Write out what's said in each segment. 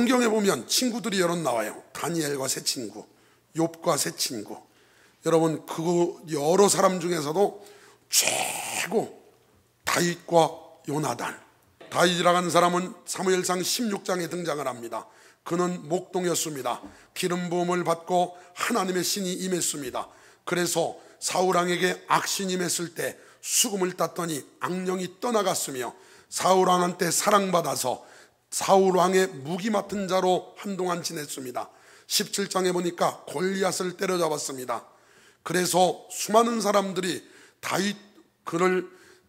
성경에 보면 친구들이 여럿 나와요. 다니엘과 세 친구, 욥과 세 친구. 여러분, 그 여러 사람 중에서도 최고 다윗과 요나단. 다윗이라고 하는 사람은 사무엘상 16장에 등장을 합니다. 그는 목동이었습니다. 기름 부음을 받고 하나님의 신이 임했습니다. 그래서 사울왕에게 악신이 임했을 때 수금을 땄더니 악령이 떠나갔으며 사울왕한테 사랑받아서 사울왕의 무기 맡은 자로 한동안 지냈습니다. 17장에 보니까 골리앗을 때려잡았습니다. 그래서 수많은 사람들이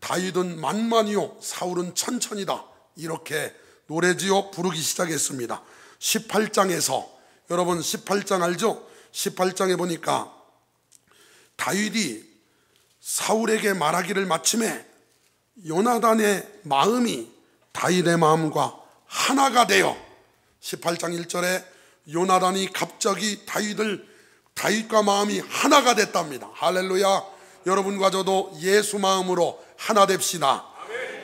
다윗은 만만이요 사울은 천천이다, 이렇게 노래지어 부르기 시작했습니다. 18장에서, 여러분 18장 알죠? 18장에 보니까 다윗이 사울에게 말하기를 마침에 요나단의 마음이 다윗의 마음과 하나가 되어, 18장 1절에 요나단이 갑자기 다윗과 마음이 하나가 됐답니다. 할렐루야. 여러분과 저도 예수 마음으로 하나 됩시다.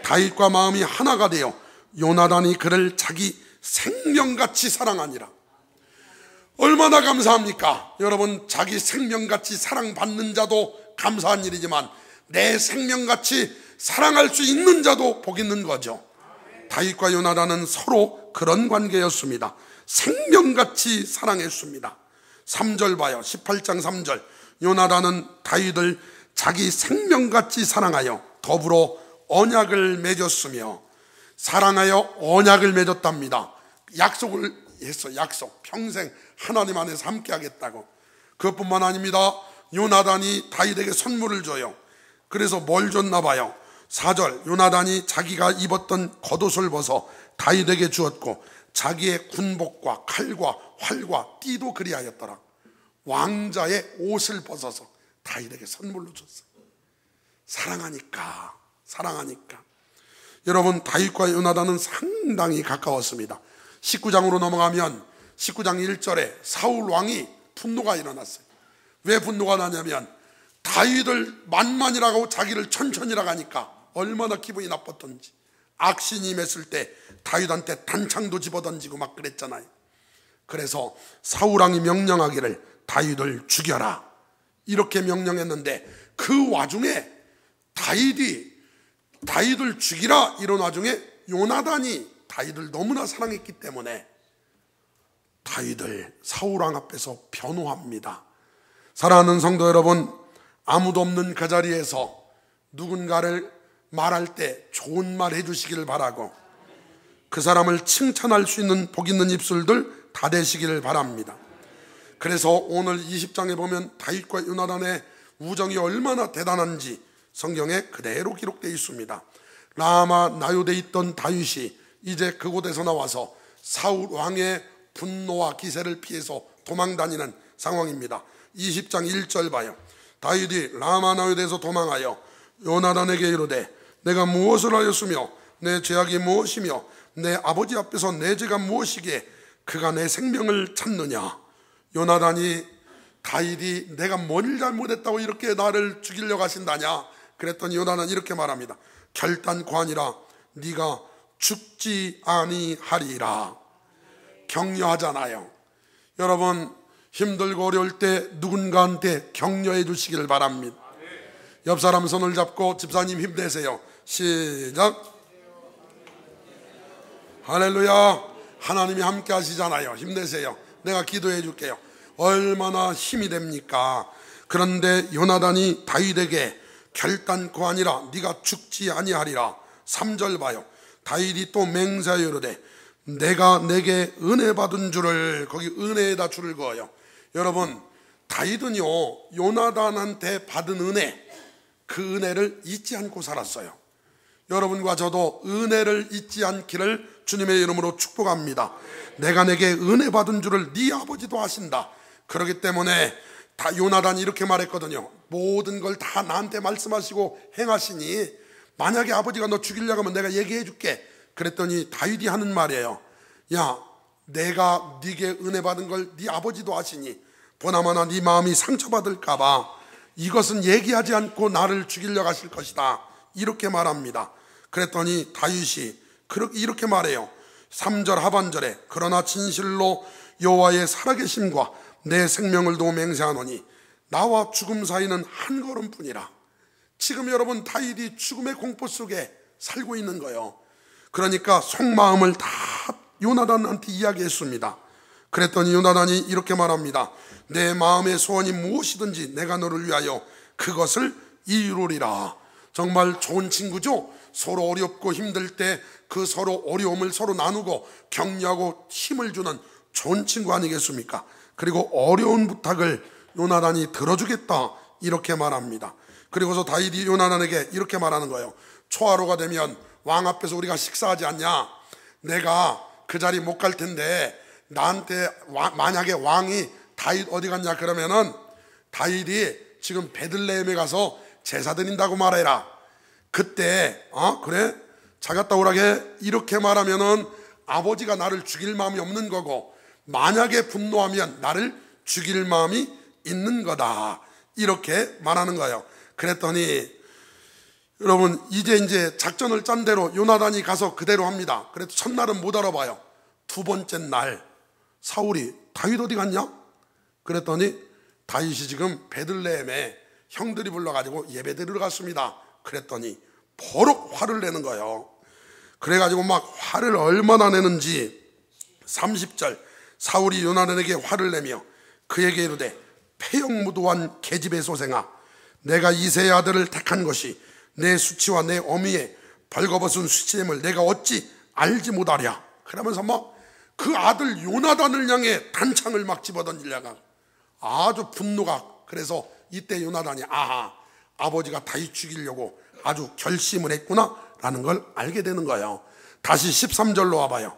다윗과 마음이 하나가 되어 요나단이 그를 자기 생명같이 사랑하니라. 얼마나 감사합니까? 여러분, 자기 생명같이 사랑받는 자도 감사한 일이지만 내 생명같이 사랑할 수 있는 자도 복 있는 거죠. 다윗과 요나단은 서로 그런 관계였습니다. 생명같이 사랑했습니다. 3절 봐요. 18장 3절. 요나단은 다윗을 자기 생명같이 사랑하여 더불어 언약을 맺었으며, 사랑하여 언약을 맺었답니다. 약속을 했어. 약속. 평생 하나님 안에서 함께 하겠다고. 그것뿐만 아닙니다. 요나단이 다윗에게 선물을 줘요. 그래서 뭘 줬나 봐요. 4절. 요나단이 자기가 입었던 겉옷을 벗어 다윗에게 주었고 자기의 군복과 칼과 활과 띠도 그리하였더라. 왕자의 옷을 벗어서 다윗에게 선물로 줬어요. 사랑하니까. 여러분, 다윗과 요나단은 상당히 가까웠습니다. 19장으로 넘어가면 19장 1절에 사울 왕이 분노가 일어났어요. 왜 분노가 나냐면 다윗을 만만이라고 자기를 천천이라고 하니까 얼마나 기분이 나빴던지. 악신이 임했을 때 다윗한테 단창도 집어던지고 막 그랬잖아요. 그래서 사울 왕이 명령하기를 다윗을 죽여라, 이렇게 명령했는데 그 와중에 다윗을 죽이라 이런 와중에 요나단이 다윗을 너무나 사랑했기 때문에 다윗을 사울왕 앞에서 변호합니다. 사랑하는 성도 여러분, 아무도 없는 그 자리에서 누군가를 말할 때 좋은 말 해주시기를 바라고 그 사람을 칭찬할 수 있는 복 있는 입술들 다 되시기를 바랍니다. 그래서 오늘 20장에 보면 다윗과 요나단의 우정이 얼마나 대단한지 성경에 그대로 기록되어 있습니다. 라마 나요대에 있던 다윗이 이제 그곳에서 나와서 사울 왕의 분노와 기세를 피해서 도망다니는 상황입니다. 20장 1절 봐요. 다윗이 라마 나요대에서 도망하여 요나단에게 이르되 내가 무엇을 하였으며 내 죄악이 무엇이며 내 아버지 앞에서 내 죄가 무엇이기에 그가 내 생명을 찾느냐. 요나단이 다윗이 내가 뭘 잘못했다고 이렇게 나를 죽이려고 하신다냐. 그랬더니 요나단은 이렇게 말합니다. 결단코 아니라 네가 죽지 아니하리라. 격려하잖아요. 여러분, 힘들고 어려울 때 누군가한테 격려해 주시길 바랍니다. 옆 사람 손을 잡고 집사님 힘내세요. 시작. 할렐루야. 하나님이 함께 하시잖아요. 힘내세요. 내가 기도해 줄게요. 얼마나 힘이 됩니까? 그런데 요나단이 다윗에게 결단코 아니라 네가 죽지 아니하리라. 3절 봐요. 다윗이 또 맹세하여 이르되 내가 내게 은혜 받은 줄을, 거기 은혜에다 줄을 그어요. 여러분, 다윗은요 요나단한테 받은 은혜, 그 은혜를 잊지 않고 살았어요. 여러분과 저도 은혜를 잊지 않기를 주님의 이름으로 축복합니다. 내가 내게 은혜 받은 줄을 네 아버지도 아신다. 그렇기 때문에 다 요나단이 이렇게 말했거든요. 모든 걸 다 나한테 말씀하시고 행하시니 만약에 아버지가 너 죽이려고 하면 내가 얘기해 줄게. 그랬더니 다윗이 하는 말이에요. 야, 내가 네게 은혜 받은 걸 네 아버지도 아시니 보나마나 네 마음이 상처받을까 봐 이것은 얘기하지 않고 나를 죽이려고 하실 것이다. 이렇게 말합니다. 그랬더니 다윗이 이렇게 말해요. 3절 하반절에 그러나 진실로 여호와의 살아계심과 내 생명을 두고 맹세하노니 나와 죽음 사이는 한 걸음뿐이라. 지금 여러분 다윗이 죽음의 공포 속에 살고 있는 거예요. 그러니까 속마음을 다 요나단한테 이야기했습니다. 그랬더니 요나단이 이렇게 말합니다. 내 마음의 소원이 무엇이든지 내가 너를 위하여 그것을 이루리라. 정말 좋은 친구죠. 서로 어렵고 힘들 때 그 서로 어려움을 서로 나누고 격려하고 힘을 주는 좋은 친구 아니겠습니까? 그리고 어려운 부탁을 요나단이 들어주겠다 이렇게 말합니다. 그리고서 다윗이 요나단에게 이렇게 말하는 거예요. 초하루가 되면 왕 앞에서 우리가 식사하지 않냐? 내가 그 자리 못 갈 텐데 나한테 만약에 왕이 다윗 어디 갔냐 그러면은 다윗이 지금 베들레헴에 가서 제사 드린다고 말해라. 그때 그래? 잘 갔다 오라게 이렇게 말하면은 아버지가 나를 죽일 마음이 없는 거고 만약에 분노하면 나를 죽일 마음이 있는 거다 이렇게 말하는 거예요. 그랬더니 여러분 이제 작전을 짠 대로 요나단이 가서 그대로 합니다. 그래도 첫날은 못 알아봐요. 두 번째 날 사울이 다윗 어디 갔냐? 그랬더니 다윗이 지금 베들레헴에 형들이 불러가지고 예배 드리러 갔습니다. 그랬더니 버럭 화를 내는 거예요. 그래가지고 막 화를 얼마나 내는지 30절 사울이 요나단에게 화를 내며 그에게 이르되 패역무도한 계집의 소생아, 내가 이새의 아들을 택한 것이 내 수치와 내 어미의 벌거벗은 수치됨을 내가 어찌 알지 못하랴. 그러면서 막 그 아들 요나단을 향해 단창을 막 집어던지려가 아주 분노가. 그래서 이때 요나단이 아버지가 다윗 죽이려고 아주 결심을 했구나 라는 걸 알게 되는 거예요. 다시 13절로 와봐요.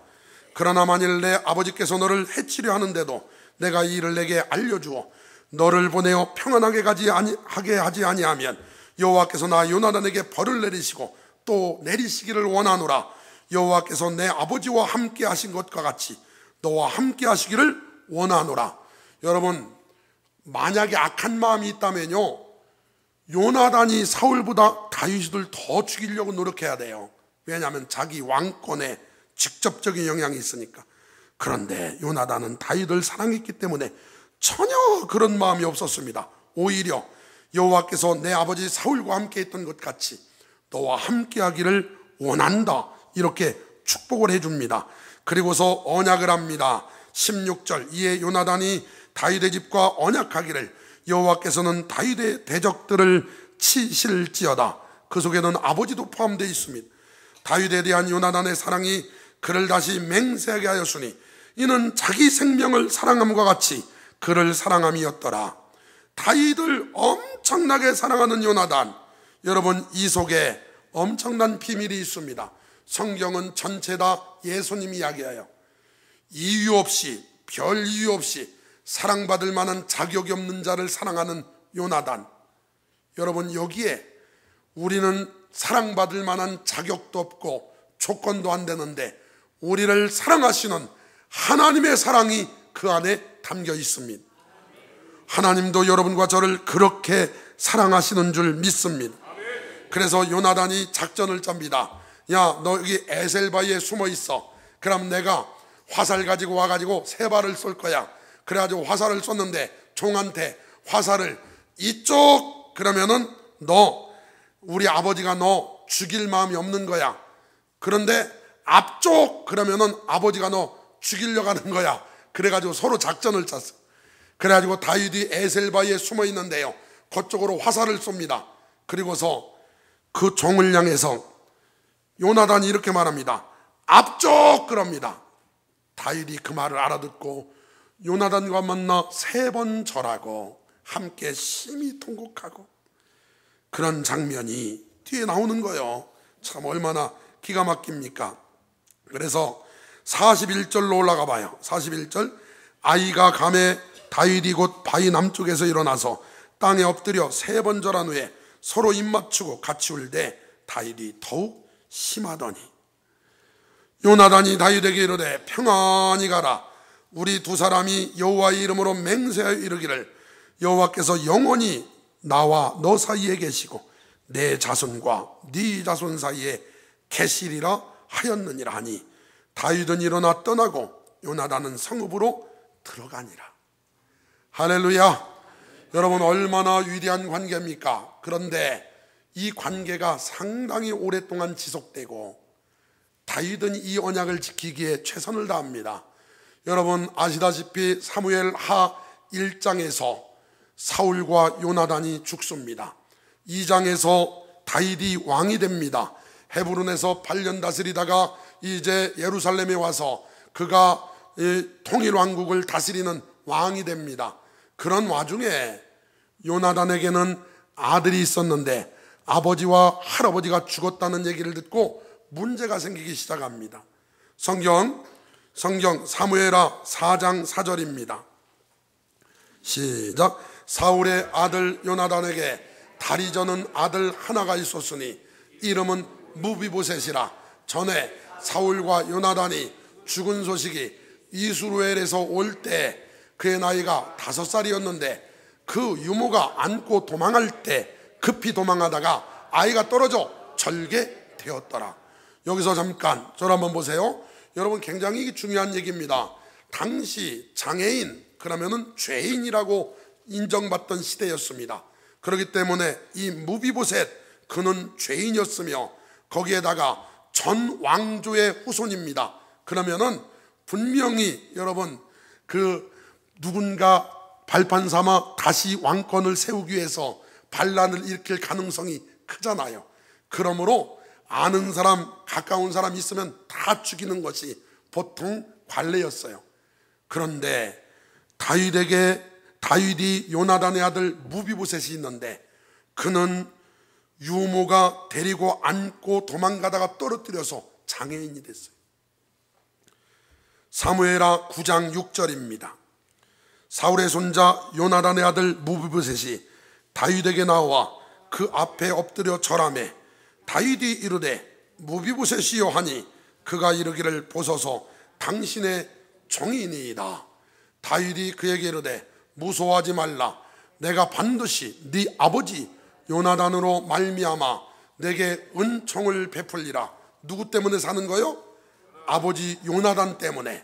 그러나 만일 내 아버지께서 너를 해치려 하는데도 내가 이 일을 내게 알려주어 너를 보내어 평안하게 하게 하지 아니하면 여호와께서 나 요나단에게 벌을 내리시고 또 내리시기를 원하노라. 여호와께서 내 아버지와 함께 하신 것과 같이 너와 함께 하시기를 원하노라. 여러분 만약에 악한 마음이 있다면요 요나단이 사울보다 다윗을 더 죽이려고 노력해야 돼요. 왜냐하면 자기 왕권에 직접적인 영향이 있으니까. 그런데 요나단은 다윗을 사랑했기 때문에 전혀 그런 마음이 없었습니다. 오히려 여호와께서 내 아버지 사울과 함께 했던 것 같이 너와 함께 하기를 원한다 이렇게 축복을 해줍니다. 그리고서 언약을 합니다. 16절 이에 요나단이 다윗의 집과 언약하기를 여호와께서는 다윗의 대적들을 치실지어다. 그 속에는 아버지도 포함되어 있습니다. 다윗에 대한 요나단의 사랑이 그를 다시 맹세하게 하였으니 이는 자기 생명을 사랑함과 같이 그를 사랑함이었더라. 다윗을 엄청나게 사랑하는 요나단, 여러분 이 속에 엄청난 비밀이 있습니다. 성경은 전체 다 예수님이 이야기해요. 이유 없이 별 이유 없이 사랑받을 만한 자격이 없는 자를 사랑하는 요나단. 여러분 여기에 우리는 사랑받을 만한 자격도 없고 조건도 안 되는데 우리를 사랑하시는 하나님의 사랑이 그 안에 담겨 있습니다. 하나님도 여러분과 저를 그렇게 사랑하시는 줄 믿습니다. 그래서 요나단이 작전을 짭니다. 야, 너 여기 에셀바위에 숨어 있어. 그럼 내가 화살 가지고 와가지고 세 발을 쏠 거야. 그래가지고 화살을 쏘는데 종한테 화살을 이쪽 그러면은 너 우리 아버지가 너 죽일 마음이 없는 거야. 그런데 앞쪽 그러면은 아버지가 너 죽이려고 하는 거야. 그래가지고 서로 작전을 짰어. 그래가지고 다윗이 에셀바위에 숨어 있는데요 그쪽으로 화살을 쏩니다. 그리고서 그 종을 향해서 요나단이 이렇게 말합니다. 앞쪽 그럽니다. 다윗이 그 말을 알아듣고 요나단과 만나 3번 절하고 함께 심히 통곡하고 그런 장면이 뒤에 나오는 거예요. 참 얼마나 기가 막힙니까? 그래서 41절로 올라가 봐요. 41절 아이가 감에 다윗이 곧 바위 남쪽에서 일어나서 땅에 엎드려 3번 절한 후에 서로 입맞추고 같이 울되 다윗이 더욱 심하더니 요나단이 다윗에게 이르되 평안히 가라. 우리 두 사람이 여호와의 이름으로 맹세하여 이르기를 여호와께서 영원히 나와 너 사이에 계시고 내 자손과 네 자손 사이에 계시리라 하였느니라 하니 다윗은 일어나 떠나고 요나단은 성읍으로 들어가니라. 할렐루야. 여러분, 얼마나 위대한 관계입니까? 그런데 이 관계가 상당히 오랫동안 지속되고 다윗은 이 언약을 지키기에 최선을 다합니다. 여러분 아시다시피 사무엘 하 1장에서 사울과 요나단이 죽습니다. 2장에서 다윗이 왕이 됩니다. 헤브론에서 8년 다스리다가 이제 예루살렘에 와서 그가 통일왕국을 다스리는 왕이 됩니다. 그런 와중에 요나단에게는 아들이 있었는데 아버지와 할아버지가 죽었다는 얘기를 듣고 문제가 생기기 시작합니다. 성경 사무엘하 4장 4절입니다. 시작. 사울의 아들 요나단에게 다리 저는 아들 하나가 있었으니 이름은 무비보셋이라. 전에 사울과 요나단이 죽은 소식이 이스라엘에서 올 때 그의 나이가 5살이었는데 그 유모가 안고 도망할 때 급히 도망하다가 아이가 떨어져 절개되었더라. 여기서 잠깐 저를 한번 보세요. 여러분, 굉장히 중요한 얘기입니다. 당시 장애인 그러면은 죄인이라고 인정받던 시대였습니다. 그렇기 때문에 이 무비보셋 그는 죄인이었으며 거기에다가 전 왕조의 후손입니다. 그러면은 분명히 여러분 누군가 발판 삼아 다시 왕권을 세우기 위해서 반란을 일으킬 가능성이 크잖아요. 그러므로 아는 사람, 가까운 사람 있으면 다 죽이는 것이 보통 관례였어요. 그런데 다윗이 요나단의 아들 무비보셋이 있는데 그는 유모가 데리고 안고 도망가다가 떨어뜨려서 장애인이 됐어요. 사무엘하 9장 6절입니다. 사울의 손자 요나단의 아들 무비보셋이 다윗에게 나와 그 앞에 엎드려 절하매 다윗이 이르되 무비보셋이여 하니 그가 이르기를 보소서 당신의 종이니이다. 다윗이 그에게 이르되 무서워하지 말라. 내가 반드시 네 아버지 요나단으로 말미암아 내게 은총을 베풀리라. 누구 때문에 사는 거요? 아버지 요나단 때문에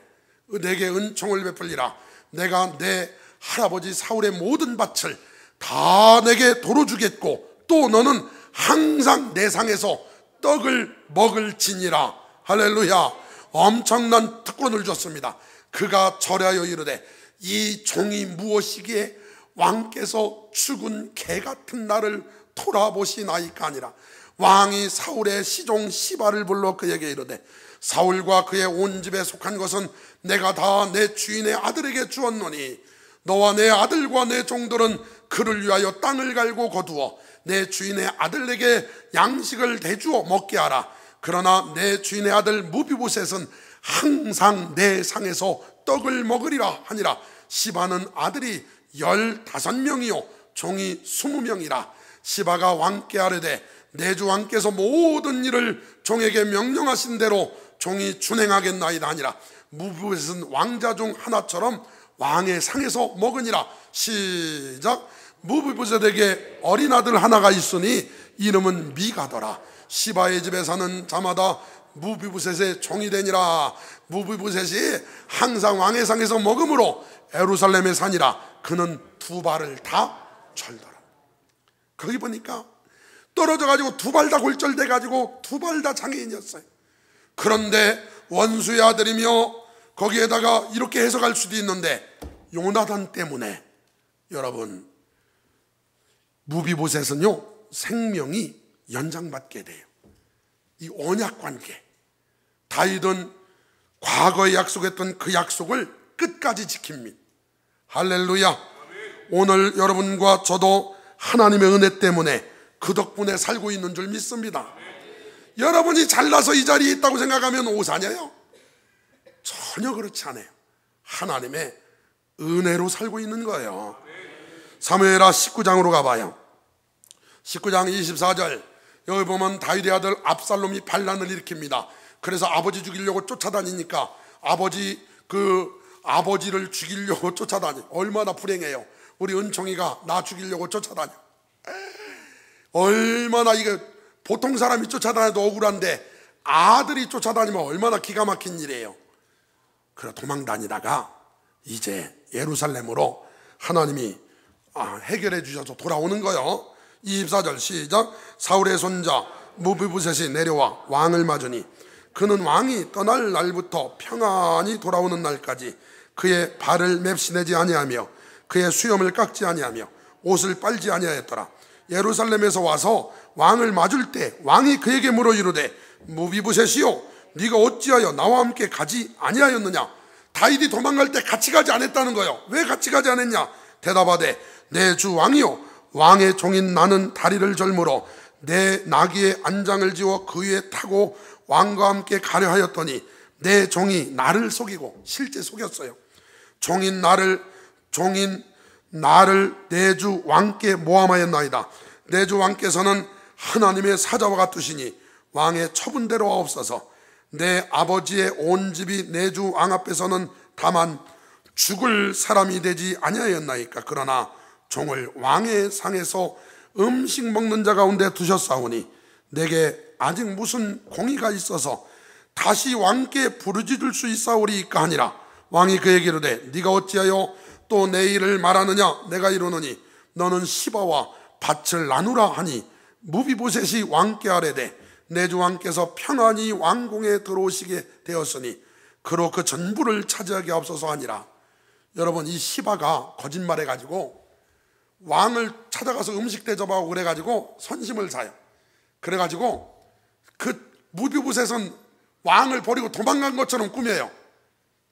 내게 은총을 베풀리라. 내가 내 할아버지 사울의 모든 밭을 다 내게 도로 주겠고 또 너는 항상 내 상에서 떡을 먹을지니라. 할렐루야. 엄청난 특권을 줬습니다. 그가 절하여 이르되 이 종이 무엇이기에 왕께서 죽은 개 같은 나를 돌아보시나이까 아니라. 왕이 사울의 시종 시바를 불러 그에게 이르되 사울과 그의 온 집에 속한 것은 내가 다 내 주인의 아들에게 주었노니 너와 내 아들과 내 종들은 그를 위하여 땅을 갈고 거두어 내 주인의 아들에게 양식을 대주어 먹게 하라. 그러나 내 주인의 아들 무비보셋은 항상 내 상에서 떡을 먹으리라 하니라. 시바는 아들이 15명이요 종이 20명이라. 시바가 왕께 아뢰되 내 주 왕께서 모든 일을 종에게 명령하신 대로 종이 준행하겠나이다 하니라. 무비보셋은 왕자 중 하나처럼 왕의 상에서 먹으니라. 시작. 무비보셋에게 어린 아들 하나가 있으니 이름은 미가더라. 시바의 집에 사는 자마다 무비보셋의 종이 되니라. 무비보셋이 항상 왕의 상에서 먹음으로 예루살렘에 사니라. 그는 두 발을 다 절더라. 거기 보니까 떨어져 가지고 두 발 다 골절돼 가지고 두 발 다 장애인이었어요. 그런데 원수의 아들이며 거기에다가 이렇게 해석할 수도 있는데 요나단 때문에 여러분 무비보셋은요 생명이 연장받게 돼요. 이 언약관계, 다윗은 과거에 약속했던 그 약속을 끝까지 지킵니다. 할렐루야. 오늘 여러분과 저도 하나님의 은혜 때문에 그 덕분에 살고 있는 줄 믿습니다. 여러분이 잘나서 이 자리에 있다고 생각하면 오산이에요? 전혀 그렇지 않아요. 하나님의 은혜로 살고 있는 거예요. 사무엘하 19장으로 가봐요. 19장 24절 여기 보면 다윗의 아들 압살롬이 반란을 일으킵니다. 그래서 아버지 죽이려고 쫓아다니니까 아버지를 죽이려고 쫓아다니. 얼마나 불행해요. 우리 은총이가 나 죽이려고 쫓아다녀. 얼마나 이게 보통 사람이 쫓아다녀도 억울한데 아들이 쫓아다니면 얼마나 기가 막힌 일이에요. 그래 도망 다니다가 이제 예루살렘으로 하나님이 해결해 주셔서 돌아오는 거요. 24절 시작. 사울의 손자 무비보셋이 내려와 왕을 맞으니 그는 왕이 떠날 날부터 평안히 돌아오는 날까지 그의 발을 맵시내지 아니하며 그의 수염을 깎지 아니하며 옷을 빨지 아니하였더라. 예루살렘에서 와서 왕을 맞을 때 왕이 그에게 물어 이르되 무비보셋이요 네가 어찌하여 나와 함께 가지 아니하였느냐. 다윗이 도망갈 때 같이 가지 않았다는 거예요. 왜 같이 가지 않았냐. 대답하되 내 주 왕이요 왕의 종인 나는 다리를 절므로 내 나귀의 안장을 지워 그 위에 타고 왕과 함께 가려 하였더니 내 종이 나를 속이고 실제 속였어요. 종인 나를 내 주 왕께 모함하였나이다. 내 주 왕께서는 하나님의 사자와 같으시니 왕의 처분대로 하옵소서. 내 아버지의 온 집이 내 주 왕 앞에서는 다만 죽을 사람이 되지 아니하였나이까. 그러나 종을 왕의 상에서 음식 먹는 자 가운데 두셨사오니 내게 아직 무슨 공의가 있어서 다시 왕께 부르짖을 수 있사오리이까 하니라. 왕이 그에게 이르되 네가 어찌하여 또 내 일을 말하느냐. 내가 이르노니 너는 시바와 밭을 나누라 하니 무비보셋이 왕께 아뢰되 내 주 왕께서 평안히 왕궁에 들어오시게 되었으니 그로 그 전부를 차지하게 하옵소서 하니라. 여러분 이 시바가 거짓말해가지고 왕을 찾아가서 음식 대접하고 그래가지고 선심을 사요. 그래가지고 그 무비보셋은 왕을 버리고 도망간 것처럼 꾸며요.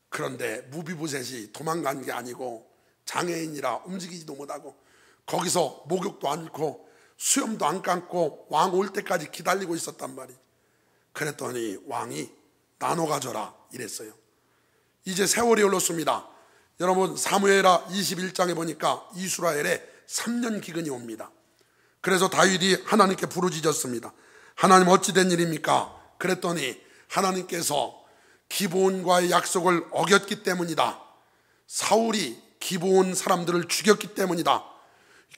그런데 무비보셋이 도망간 게 아니고 장애인이라 움직이지도 못하고 거기서 목욕도 않고 수염도 안 감고 왕 올 때까지 기다리고 있었단 말이에요. 그랬더니 왕이 나눠 가져라 이랬어요. 이제 세월이 흘렀습니다. 여러분 사무엘하 21장에 보니까 이스라엘에 3년 기근이 옵니다. 그래서 다윗이 하나님께 부르짖었습니다. 하나님 어찌 된 일입니까? 그랬더니 하나님께서 기브온과의 약속을 어겼기 때문이다. 사울이 기브온 사람들을 죽였기 때문이다.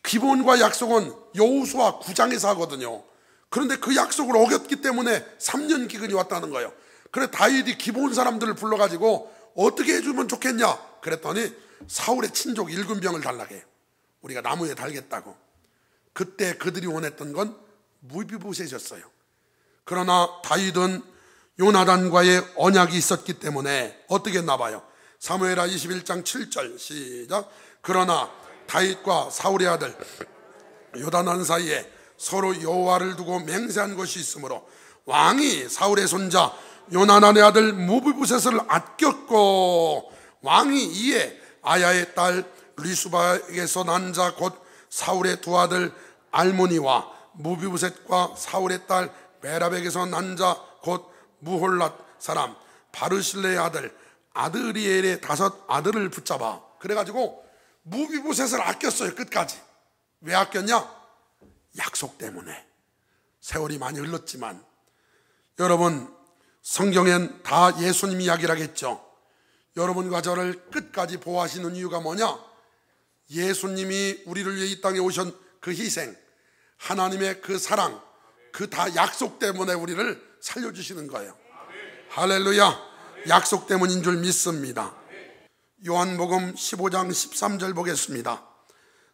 기브온과의 약속은 여호수아 9장에서 하거든요. 그런데 그 약속을 어겼기 때문에 3년 기근이 왔다는 거예요. 그래서 다윗이 기브온 사람들을 불러가지고 어떻게 해주면 좋겠냐 그랬더니 사울의 친족 일군병을 달라고 해요. 우리가 나무에 달겠다고. 그때 그들이 원했던 건 무비보셋이었어요. 그러나 다윗은 요나단과의 언약이 있었기 때문에 어떻게 했나 봐요. 사무엘하 21장 7절 시작. 그러나 다윗과 사울의 아들 요나단 사이에 서로 여호와를 두고 맹세한 것이 있으므로 왕이 사울의 손자 요나단의 아들 무비보셋을 아꼈고 왕이 이에 아야의 딸 리수바에게서 난 자 곧 사울의 두 아들 알모니와 무비보셋과 사울의 딸 메랍에게서 난 자 곧 무홀랏 사람 바르실레의 아들 아드리엘의 5 아들을 붙잡아. 그래가지고 무비보셋을 아꼈어요. 끝까지. 왜 아꼈냐? 약속 때문에. 세월이 많이 흘렀지만 여러분 성경엔 다 예수님 이야기라겠죠. 여러분과 저를 끝까지 보호하시는 이유가 뭐냐? 예수님이 우리를 위해 이 땅에 오신 그 희생, 하나님의 그 사랑, 그 다 약속 때문에 우리를 살려주시는 거예요. 할렐루야. 약속 때문인 줄 믿습니다. 요한복음 15장 13절 보겠습니다.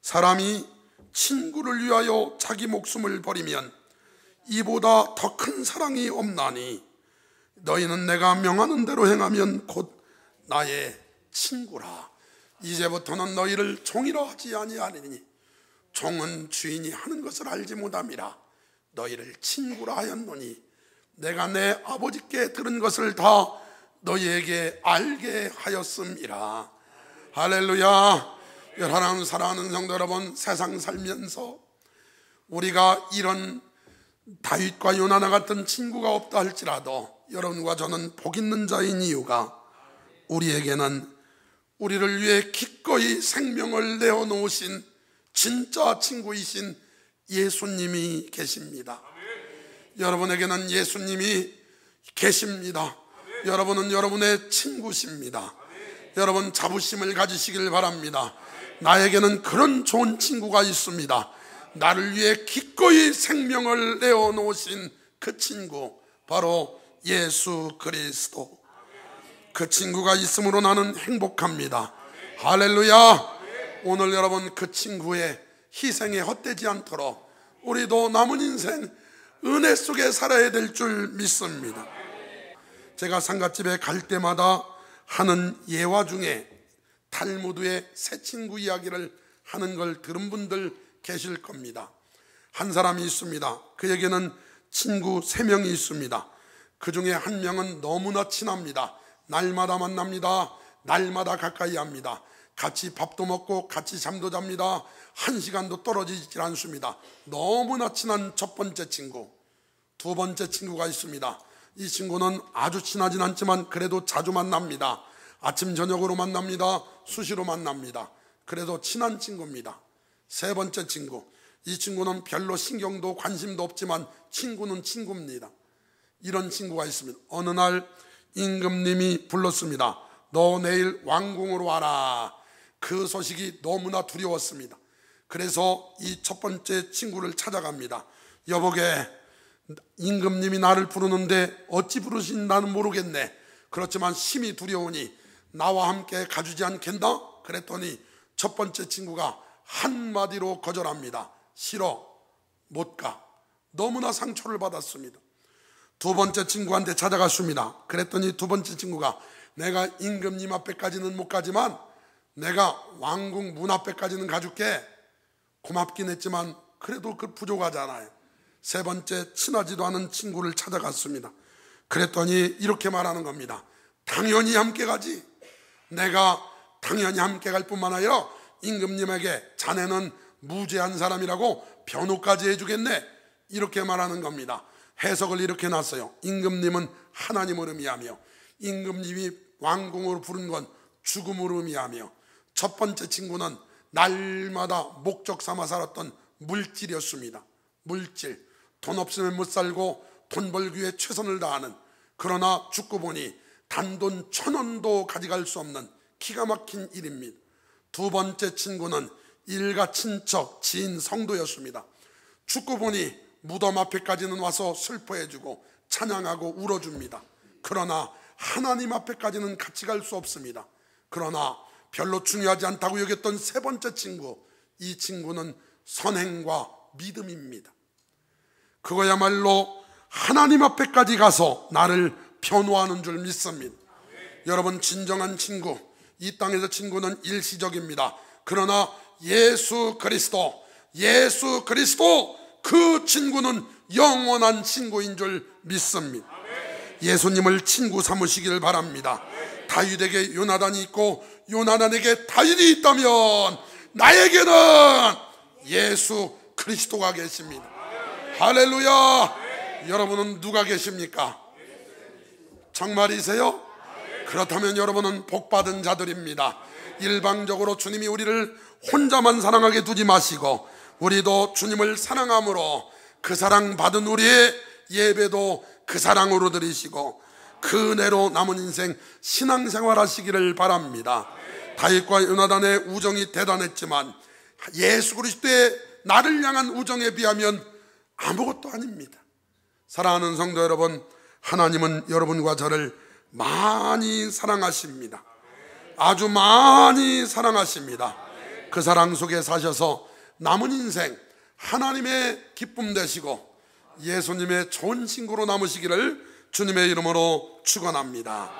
사람이 친구를 위하여 자기 목숨을 버리면 이보다 더 큰 사랑이 없나니 너희는 내가 명하는 대로 행하면 곧 나의 친구라. 이제부터는 너희를 종이라 하지 아니하리니 종은 주인이 하는 것을 알지 못함이라. 너희를 친구라 하였노니 내가 내 아버지께 들은 것을 다 너희에게 알게 하였음이라. 할렐루야. 하나님 사랑하는 성도 여러분, 세상 살면서 우리가 이런 다윗과 요나단 같은 친구가 없다 할지라도 여러분과 저는 복 있는 자인 이유가 우리에게는 우리를 위해 기꺼이 생명을 내어놓으신 진짜 친구이신 예수님이 계십니다. 여러분에게는 예수님이 계십니다. 여러분은 여러분의 친구십니다. 여러분 자부심을 가지시길 바랍니다. 나에게는 그런 좋은 친구가 있습니다. 나를 위해 기꺼이 생명을 내어놓으신 그 친구 바로 예수 그리스도. 그 친구가 있으므로 나는 행복합니다. 할렐루야. 오늘 여러분 그 친구의 희생에 헛되지 않도록 우리도 남은 인생 은혜 속에 살아야 될 줄 믿습니다. 제가 상갓집에 갈 때마다 하는 예화 중에 탈무드의 새 친구 이야기를 하는 걸 들은 분들 계실 겁니다. 한 사람이 있습니다. 그에게는 친구 3명이 있습니다. 그 중에 한 명은 너무나 친합니다. 날마다 만납니다. 날마다 가까이 합니다. 같이 밥도 먹고 같이 잠도 잡니다. 1시간도 떨어지질 않습니다. 너무나 친한 첫 번째 친구. 두 번째 친구가 있습니다. 이 친구는 아주 친하진 않지만 그래도 자주 만납니다. 아침 저녁으로 만납니다. 수시로 만납니다. 그래도 친한 친구입니다. 세 번째 친구. 이 친구는 별로 신경도 관심도 없지만 친구는 친구입니다. 이런 친구가 있습니다. 어느 날 임금님이 불렀습니다. 너 내일 왕궁으로 와라. 그 소식이 너무나 두려웠습니다. 그래서 이 첫 번째 친구를 찾아갑니다. 여보게, 임금님이 나를 부르는데 어찌 부르신 나는 모르겠네. 그렇지만 심히 두려우니 나와 함께 가주지 않겠나? 그랬더니 첫 번째 친구가 한마디로 거절합니다. 싫어, 못 가. 너무나 상처를 받았습니다. 두 번째 친구한테 찾아갔습니다. 그랬더니 두 번째 친구가 내가 임금님 앞에까지는 못 가지만 내가 왕궁 문 앞에까지는 가줄게. 고맙긴 했지만 그래도 그 부족하잖아요. 세 번째 친하지도 않은 친구를 찾아갔습니다. 그랬더니 이렇게 말하는 겁니다. 당연히 함께 가지. 내가 당연히 함께 갈 뿐만 아니라 임금님에게 자네는 무죄한 사람이라고 변호까지 해주겠네. 이렇게 말하는 겁니다. 해석을 이렇게 놨어요. 임금님은 하나님을 의미하며 임금님이 왕궁으로 부른 건 죽음을 의미하며 첫 번째 친구는 날마다 목적 삼아 살았던 물질이었습니다. 물질. 돈 없으면 못 살고 돈 벌기 위해 최선을 다하는, 그러나 죽고 보니 단돈 1,000원도 가져갈 수 없는 기가 막힌 일입니다. 두 번째 친구는 일가 친척, 지인, 성도였습니다. 죽고 보니 무덤 앞에까지는 와서 슬퍼해주고 찬양하고 울어줍니다. 그러나 하나님 앞에까지는 같이 갈 수 없습니다. 그러나 별로 중요하지 않다고 여겼던 세 번째 친구, 이 친구는 선행과 믿음입니다. 그거야말로 하나님 앞에까지 가서 나를 변호하는 줄 믿습니다. 여러분, 진정한 친구, 이 땅에서 친구는 일시적입니다. 그러나 예수 그리스도 그 친구는 영원한 친구인 줄 믿습니다. 예수님을 친구 삼으시길 바랍니다. 다윗에게 요나단이 있고 요나단에게 다윗이 있다면 나에게는 예수 그리스도가 계십니다. 할렐루야. 여러분은 누가 계십니까? 정말이세요? 그렇다면 여러분은 복받은 자들입니다. 일방적으로 주님이 우리를 혼자만 사랑하게 두지 마시고 우리도 주님을 사랑함으로 그 사랑 받은 우리의 예배도 그 사랑으로 드리시고 그 은혜로 남은 인생 신앙생활 하시기를 바랍니다. 다윗과 요나단의 우정이 대단했지만 예수 그리스도의 나를 향한 우정에 비하면 아무것도 아닙니다. 사랑하는 성도 여러분, 하나님은 여러분과 저를 많이 사랑하십니다. 아주 많이 사랑하십니다. 그 사랑 속에 사셔서 남은 인생 하나님의 기쁨 되시고 예수님의 좋은 친구로 남으시기를 주님의 이름으로 축원합니다.